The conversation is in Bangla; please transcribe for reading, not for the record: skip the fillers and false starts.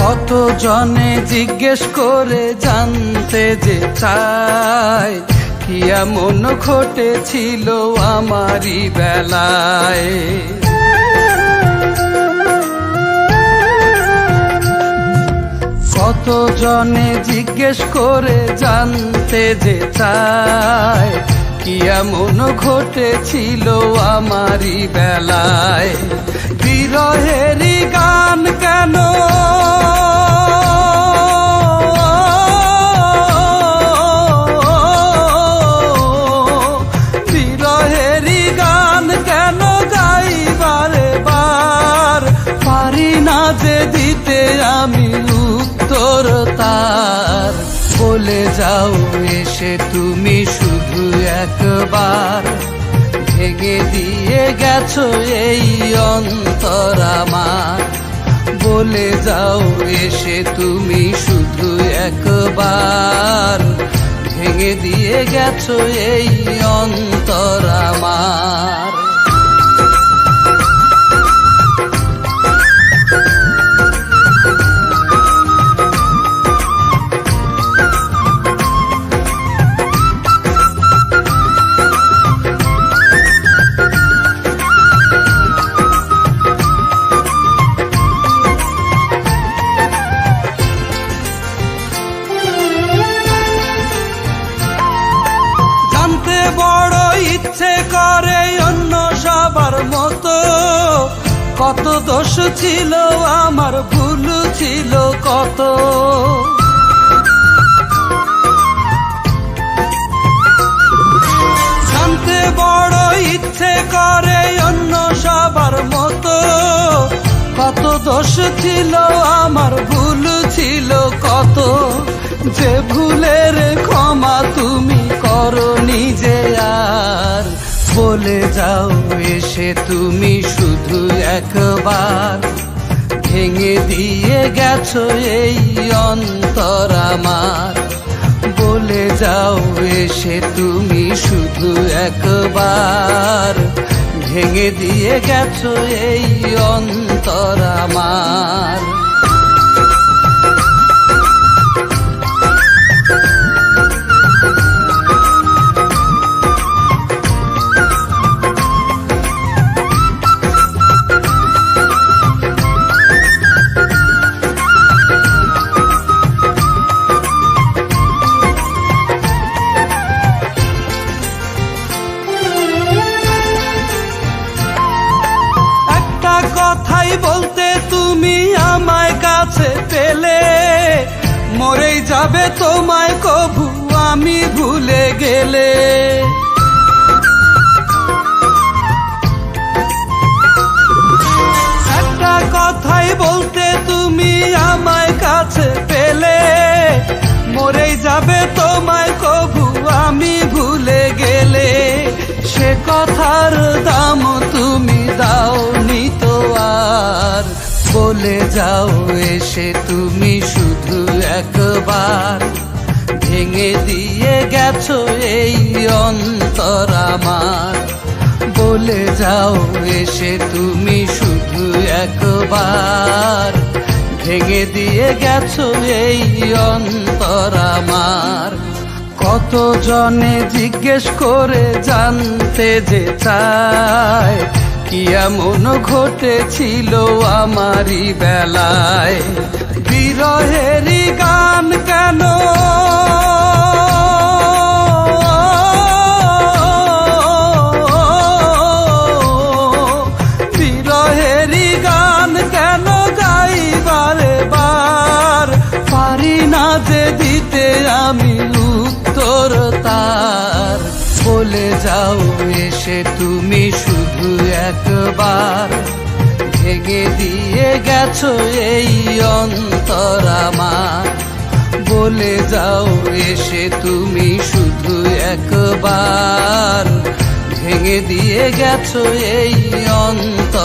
কত জনে জিজ্ঞেস করে জানতে যে চায়, কি এমন ঘটেছিল আমারই বেলায়। কত জনে জিজ্ঞেস করে জানতে যে চায়, কি এমন ঘটেছিল আমারই বেলায়। বিরহেরই গান কেন বিরহেরই গান কেন গাই বারে বার, পারি না যে দিতে আমি উত্তর তার। বলে যাও এসে তুমি শুধু একবার, ভেঙে দিয়ে গেছো এই অন্তর আমার। বলে যাও এসে তুমি শুধু একবার, ভেঙে দিয়ে গেছো এই অন্তর আমার। বড় ইচ্ছে করে অন্য সবার মতো, কত দোষ ছিল আমার, ভুল ছিল কত। জানতে বড় ইচ্ছে করে অন্য সবার মতো, কত দোষ ছিল আমার, ভুল ছিল কত। যে ভুলের ক্ষমা তুমি করো নিজে আর, বলে যাও এসে তুমি শুধু একবার, ভেঙে দিয়ে গেছো এই অন্তর আমার। বলে যাও এসে তুমি শুধু একবার, ভেঙে দিয়ে গেছো এই অন্তর আমার। কথাই বলতে তুমি আমায় কাছে পেলে, মরেই যাবে তোমায় কভু আমি ভুলে গেলে। একটা কথাই বলতে তুমি আমায় কাছে পেলে, মরেই যাবে তোমায় কভু আমি ভুলে গেলে। সে কথার দাম তুমি দাওনি তো আর, বলে যাও এসে তুমি শুধু একবার, ভেঙে দিয়ে গেছো এই অন্তর আমার। বলে যাও এসে তুমি শুধু একবার, ভেঙে দিয়ে গেছো এই অন্তর আমার। কত জনে জিজ্ঞেস করে জানতে যে চায়, কি এমন ঘটেছিল আমারই বেলায়। বিরহেরই গান কেন বিরহেরই গান কেন গাই বারে বার, পারি না যে দিতে আমি উত্তর তার। বলে যাও এসে তুমি শুধু একবার, ভেঙে দিয়ে গেছো এই অন্তর আমার। বলে যাও এসে তুমি শুধু একবার, ভেঙে দিয়ে গেছো এই অন্তর।